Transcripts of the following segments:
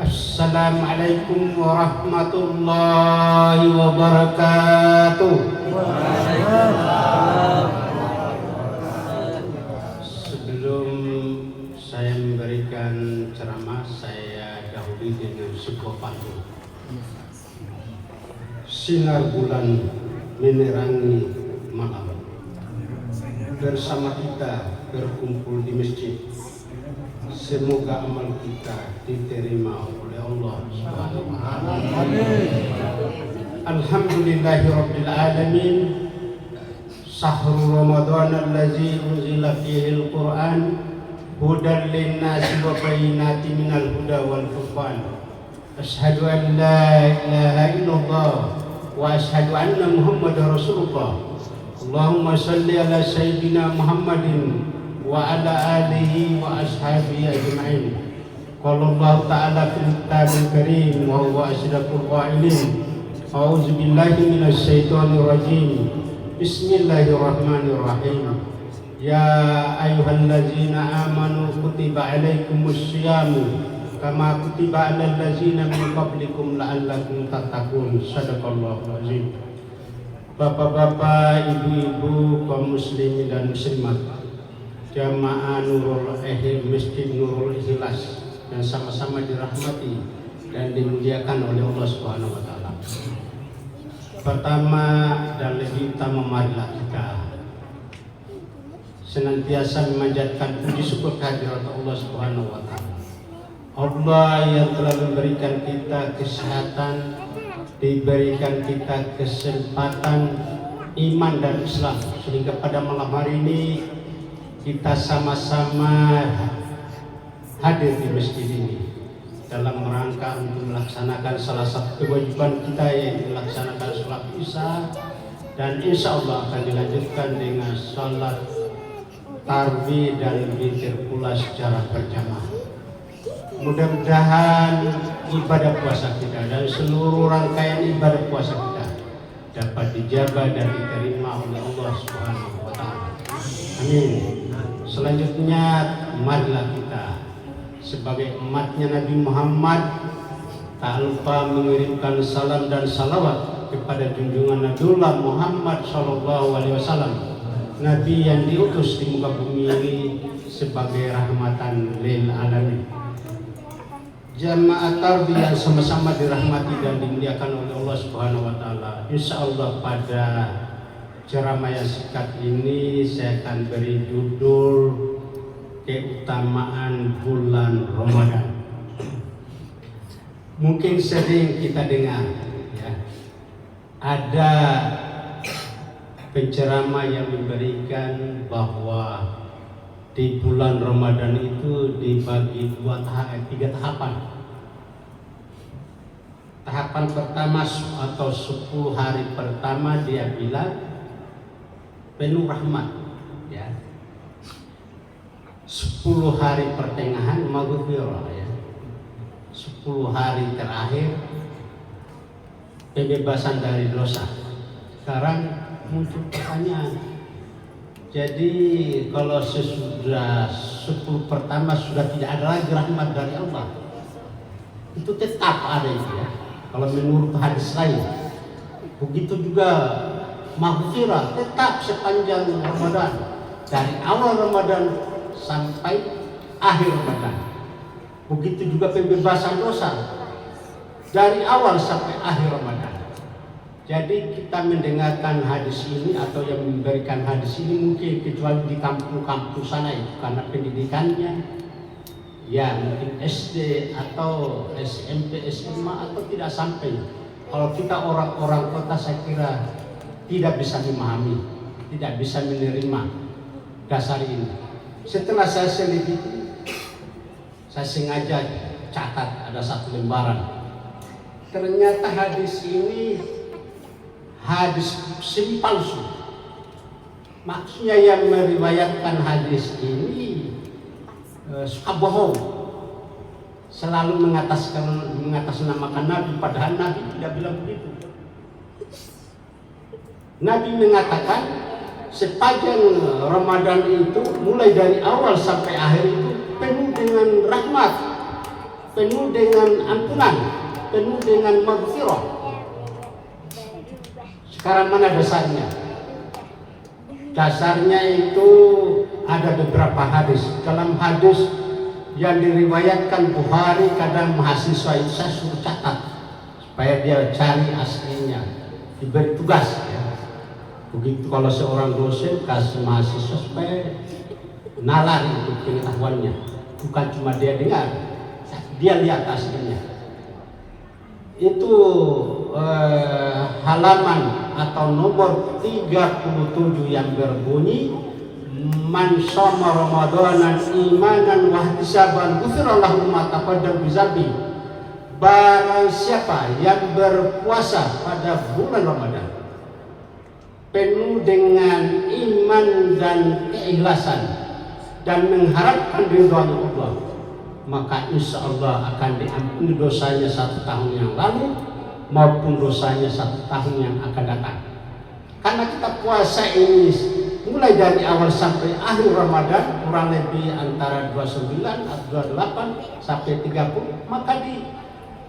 Assalamualaikum warahmatullahi wabarakatuh. Sebelum saya memberikan ceramah, saya dahului dengan sebuah pantun. Sinar bulan menerangi malam, bersama kita berkumpul di masjid. Semoga amal kita diterima oleh Allah Subhanahu wa taala. Alhamdulillahirabbil alamin. Syahrul Ramadan allazi unzila fihi al-Qur'an hudan lin-nasi wa bayyinatin minal huda wal furqan. Asyhadu an la ilaha illallah wa asyhadu anna Muhammadar Rasulullah. Allahumma shalli ala sayyidina Muhammadin wa ala alihi wa ashabihi ajma'in. Qala Allah ta'ala fil kitabil karim wa huwa asdaqul qailin. A'udzu billahi minasy syaithanir rajim. Bismillahirrahmanirrahim. Ya ayyuhallazina amanu kutiba alaikumus syiyamu kama kutiba alal ladzina min qablikum la'allakum tattaqun. Shadaqallahul azim. Bapak-bapak, ibu-ibu, kaum muslimin dan muslimat, jamaah Nurul Masjid Nurul Ikhlas yang sama-sama dirahmati dan dimuliakan oleh Allah Subhanahu wa taala. Pertama dan lebih utama, marilah kita senantiasa memanjatkan puji syukur kehadirat Allah Subhanahu wa taala. Allah yang telah memberikan kita kesehatan, diberikan kita kesempatan iman dan Islam, sehingga pada malam hari ini kita sama-sama hadir di masjid ini dalam rangka untuk melaksanakan salah satu kewajiban kita, yang dilaksanakan sholat Isya, dan insya Allah akan dilanjutkan dengan sholat tarawih dan witir pula secara berjamaah. Mudah-mudahan ibadah puasa kita dan seluruh rangkaian ibadah puasa kita dapat dijabah dan diterima oleh Allah Subhanahu wa taala. Amin. Selanjutnya, marilah kita sebagai umatnya Nabi Muhammad tak lupa mengirimkan salam dan salawat kepada junjungan Nabiullah Muhammad SAW, Nabi yang diutus di muka bumi ini sebagai rahmatan lil alamin. Jamaah tarbiyah yang sama-sama dirahmati dan dimuliakan oleh Allah Subhanahu wa taala. Insyaallah pada ceramah yang singkat ini saya akan beri judul keutamaan bulan Ramadan. Mungkin sering kita dengar ya, ada penceramah yang memberikan bahwa di bulan Ramadan itu dibagi tiga tahapan. Tahapan pertama atau 10 hari pertama dia bilang penuh rahmat ya. 10 hari pertengahan maghfirah ya. 10 hari terakhir pembebasan dari dosa. Sekarang muncul pertanyaan, jadi kalau sesudah 10 pertama sudah tidak ada lagi rahmat dari Allah, itu tetap ada itu ya. Kalau menurut hadis lain, begitu juga maghfirah tetap sepanjang Ramadan, dari awal Ramadan sampai akhir Ramadan. Begitu juga pembebasan dosa dari awal sampai akhir Ramadan. Jadi kita mendengarkan hadis ini atau yang memberikan hadis ini mungkin kecuali di kampung-kampung sana itu karena pendidikannya ya mungkin SD atau SMP, SMA atau tidak sampai. Kalau kita orang-orang kota saya kira tidak bisa memahami, tidak bisa menerima dasar ini. Setelah saya selidiki, saya sengaja catat ada satu lembaran. Ternyata hadis ini hadis palsu. Maksudnya yang meriwayatkan hadis ini suka bohong, selalu mengatasnamakan Nabi, padahal Nabi tidak bilang begitu. Nabi mengatakan sepanjang Ramadan itu mulai dari awal sampai akhir itu penuh dengan rahmat, penuh dengan ampunan, penuh dengan maghfirah. Sekarang mana dasarnya? Dasarnya itu ada beberapa hadis. Dalam hadis yang diriwayatkan Bukhari, kadang mahasiswa itu saya suruh catat supaya dia cari aslinya, diberi tugas ya. Begitu kalau seorang dosen kasih mahasiswa supaya nalar itu pengetahuannya, bukan cuma dia dengar, dia lihat aslinya. Itu halaman atau nomor 37 yang berbunyi, man shoma ramadanan imanan wa ihtisaban ghufira lahu ma taqaddama min dzambi. Barang siapa yang berpuasa pada bulan Ramadan penuh dengan iman dan keikhlasan dan mengharapkan ridhonya Allah, maka insya Allah akan diampuni dosanya 1 tahun yang lalu maupun dosanya 1 tahun yang akan datang. Karena kita puasa ini mulai dari awal sampai akhir Ramadan kurang lebih antara 29 atau 28 sampai 30, maka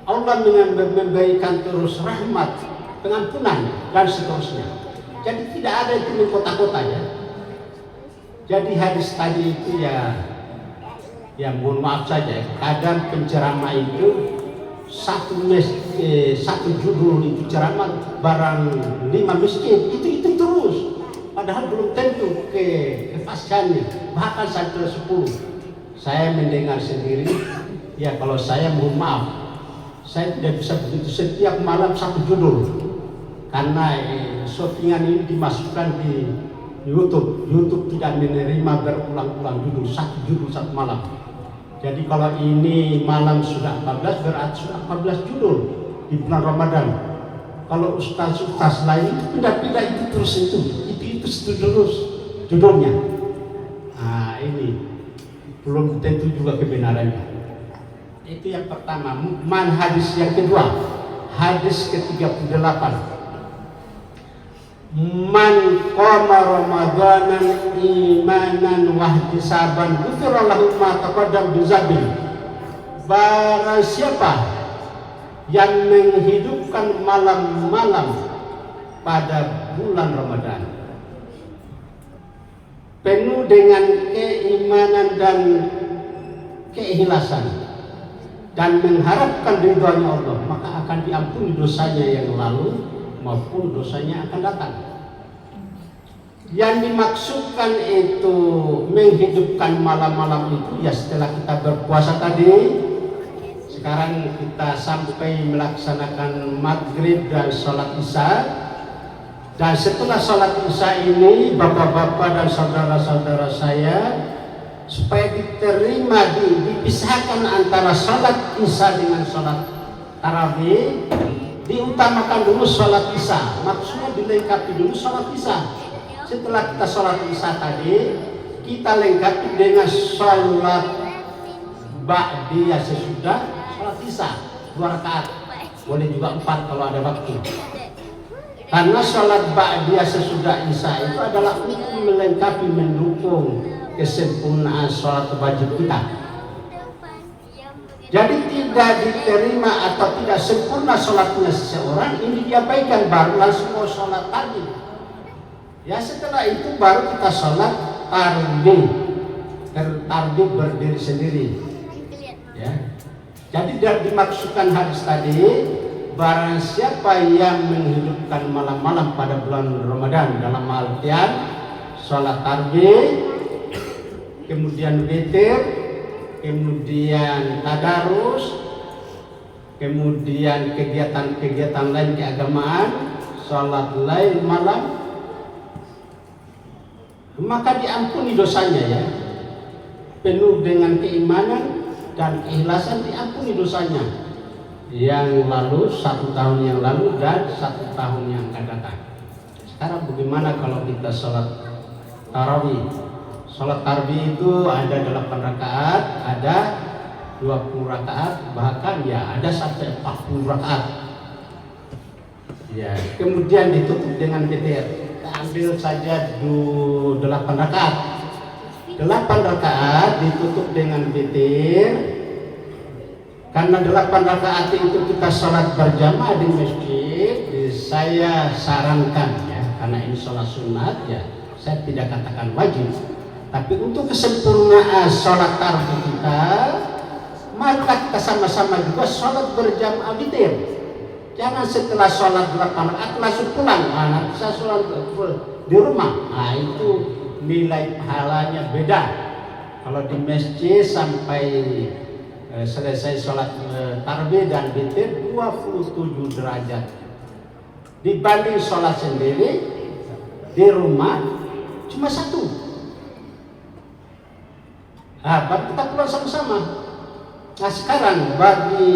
Allah memberikan terus rahmat, pengampunan dan seterusnya. Jadi tidak ada itu kota-kota ya. Jadi hadis tadi itu ya mohon maaf saja, kadang penceramah itu satu judul itu ceramah barang 5 masjid itu terus, padahal belum tentu kepastiannya, bahkan sampai 10. Saya mendengar sendiri ya, kalau saya mohon maaf, saya tidak bisa begitu setiap malam 1 judul, karena shootingan ini dimasukkan di YouTube tidak menerima berulang-ulang judul, 1 judul 1 malam. Jadi kalau ini malam sudah 14, berarti sudah 14 judul di bulan Ramadan. Kalau ustaz lain itu pindah-pindah itu terus itu terus judulnya. Nah ini belum tentu juga kebenarannya. Itu yang pertama. Hadis yang kedua, hadis ke-38. Man qama ramadanan imanan wa ihtisaban ghufira lahu ma taqaddama min dzambi. Barang siapa yang menghidupkan malam-malam pada bulan Ramadan penuh dengan keimanan dan keikhlasan dan mengharapkan ridhonya Allah, maka akan diampuni dosanya yang lalu maupun dosanya akan datang. Yang dimaksudkan itu menghidupkan malam-malam itu ya setelah kita berpuasa tadi. Sekarang kita sampai melaksanakan maghrib dan sholat isya, dan setelah sholat isya ini bapak-bapak dan saudara-saudara saya, supaya diterima dipisahkan antara sholat isya dengan sholat tarawih, diutamakan dulu sholat isya. Maksudnya dilengkapi dulu sholat isya. Setelah kita sholat isya tadi, kita lengkapi dengan sholat ba'diyah sesudah sholat isya 2 rakaat, boleh juga 4 kalau ada waktu. Karena sholat ba'diyah sesudah isya itu adalah untuk melengkapi, mendukung kesempurnaan sholat wajib kita. Jadi tidak diterima atau tidak sempurna sholatnya seseorang ini diabaikan, baru langsung mau sholat tadi. Ya setelah itu baru kita sholat tarbih berdiri sendiri. Ya. Jadi dimaksudkan hadis tadi, barang siapa yang menghidupkan malam-malam pada bulan Ramadan dalam artian sholat tarbih, kemudian witir, kemudian tadarus, kemudian kegiatan-kegiatan lain keagamaan, sholat lain malam, maka diampuni dosanya ya, penuh dengan keimanan dan keikhlasan, diampuni dosanya yang lalu, 1 tahun yang lalu dan 1 tahun yang akan datang. Sekarang bagaimana kalau kita sholat tarawih? Sholat tarawih itu ada 8 rakaat, ada 20 rakaat, bahkan ya ada sampai 40 rakaat. Ya, kemudian ditutup dengan witir. Ambil saja 8 rakaat. 8 rakaat ditutup dengan witir. Karena 8 rakaat itu kita sholat berjamaah di masjid, saya sarankan ya, karena ini sholat sunat ya, saya tidak katakan wajib. Tapi untuk kesempurnaan sholat tarawih kita, maka kita sama-sama juga sholat berjamaah witir. Jangan setelah sholat 8 rakaat langsung pulang. Nanti saya sholat di rumah. Nah itu nilai pahalanya beda. Kalau di masjid sampai selesai sholat tarawih dan witir 27 derajat. Dibanding sholat sendiri di rumah cuma 1. Baru kita pulang sama-sama. Nah sekarang bagi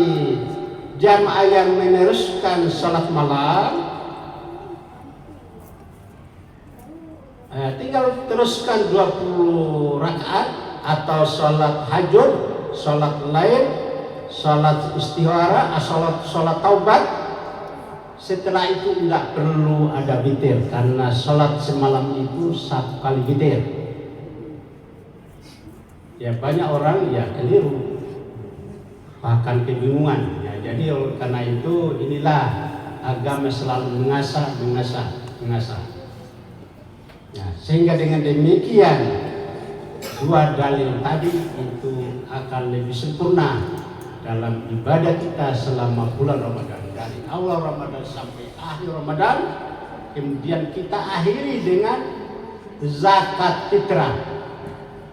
jamaah yang meneruskan sholat malam, tinggal teruskan 20 rakaat atau sholat hajud, sholat lain, sholat istihara, sholat taubat. Setelah itu tidak perlu ada witir, karena sholat semalam itu 1 kali witir. Ya banyak orang ya keliru, bahkan kebingungan ya. Jadi karena itu inilah agama selalu mengasah ya, sehingga dengan demikian 2 dalil tadi itu akan lebih sempurna dalam ibadah kita selama bulan Ramadan, dari awal Ramadan sampai akhir Ramadan. Kemudian kita akhiri dengan zakat fitrah.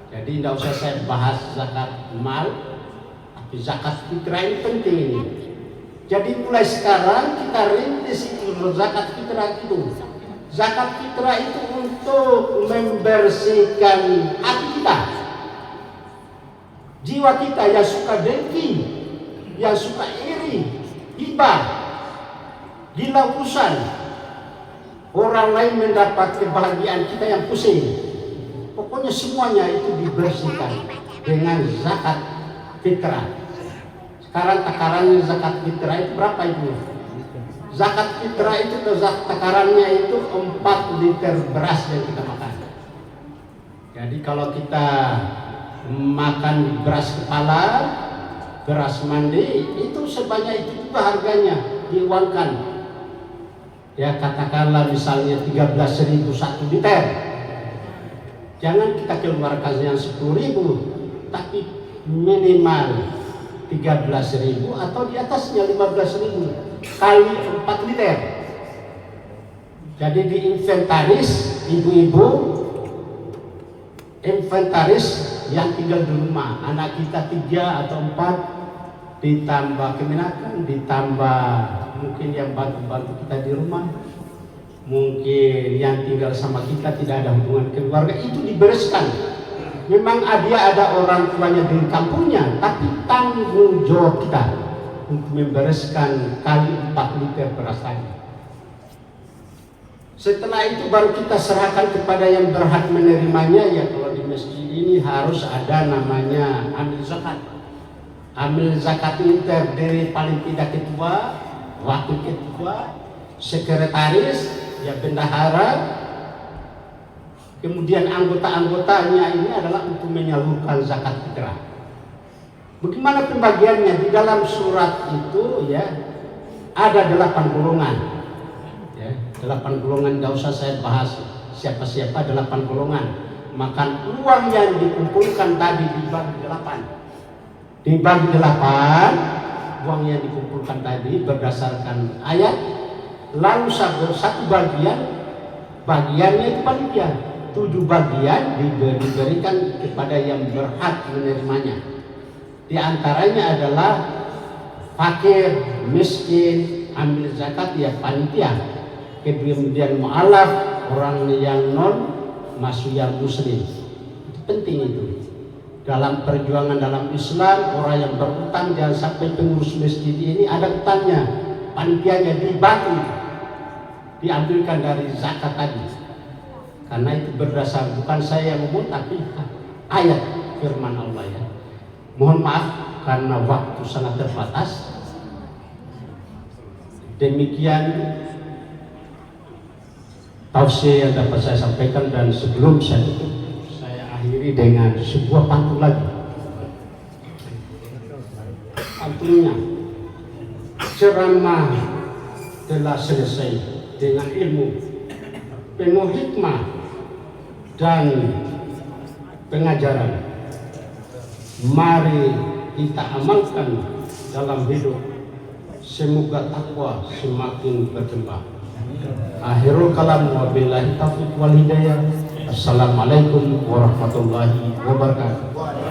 Jadi tidak usah saya bahas zakat mal, tapi zakat fitrah ini penting ini. Jadi mulai sekarang kita rintis itu zakat fitrah itu. Zakat fitrah itu untuk membersihkan hati kita, jiwa kita yang suka dengki, yang suka iri, hibah, gila urusan orang lain mendapat kebahagiaan, kita yang pusing. Pokoknya semuanya itu dibersihkan dengan zakat fitrah. Sekarang takarannya zakat fitrah itu berapa itu? Zakat fitrah itu takarannya itu 4 liter beras yang kita makan. Jadi kalau kita makan beras kepala, beras mandi, itu sebanyak itu juga harganya diuangkan. Ya katakanlah misalnya 13.000 1 liter. Jangan kita keluarkan yang 10.000, tapi minimal 13.000 atau di atasnya 15.000 kali 4 liter. Jadi di inventaris ibu-ibu, inventaris yang tinggal di rumah, anak kita 3 atau 4, ditambah kemenakan, ditambah mungkin yang bantu-bantu kita di rumah, mungkin yang tinggal sama kita tidak ada hubungan keluarga, itu dibereskan. Memang dia ada orang tuanya di kampungnya, tapi tanggung jawab kita untuk membereskan kali 4 liter beras tadi. Setelah itu baru kita serahkan kepada yang berhak menerimanya. Ya kalau di masjid ini harus ada namanya amil zakat. Amil zakat itu terdiri paling tidak ketua, wakil ketua, sekretaris, ya bendahara, kemudian anggota-anggotanya ini adalah untuk menyalurkan zakat fitrah. Bagaimana pembagiannya? Di dalam surat itu ya ada 8 golongan. Ya, 8 golongan, tidak usah saya bahas siapa-siapa, 8 golongan. Maka uang yang dikumpulkan tadi dibagi 8. Dibagi 8, uang yang dikumpulkan tadi berdasarkan ayat. Lalu satu bagiannya itu panitia, 7 bagian diberikan kepada yang berhak menerimanya. Di antaranya adalah fakir, miskin, ambil zakat ya panitia, kemudian mu'alaf, orang yang non masuk yang muslim. Itu penting itu. Dalam perjuangan dalam Islam, orang yang berutang jangan sampai pengurus masjid ini ada utangnya, panitianya dibantu, diambilkan dari zakat tadi. Karena itu berdasar, bukan saya yang ngomong, tapi ayat firman Allah ya. Mohon maaf karena waktu sangat terbatas. Demikian tafsir yang dapat saya sampaikan, dan sebelum saya tutup, saya akhiri dengan sebuah pantun lagi. pentingnya ceramah telah selesai dengan ilmu, penuh hikmah dan pengajaran. Mari kita amalkan dalam hidup. Semoga takwa semakin berkembang. Akhirul kalam, wabillahi taufiq wal hidayah. Assalamualaikum warahmatullahi wabarakatuh.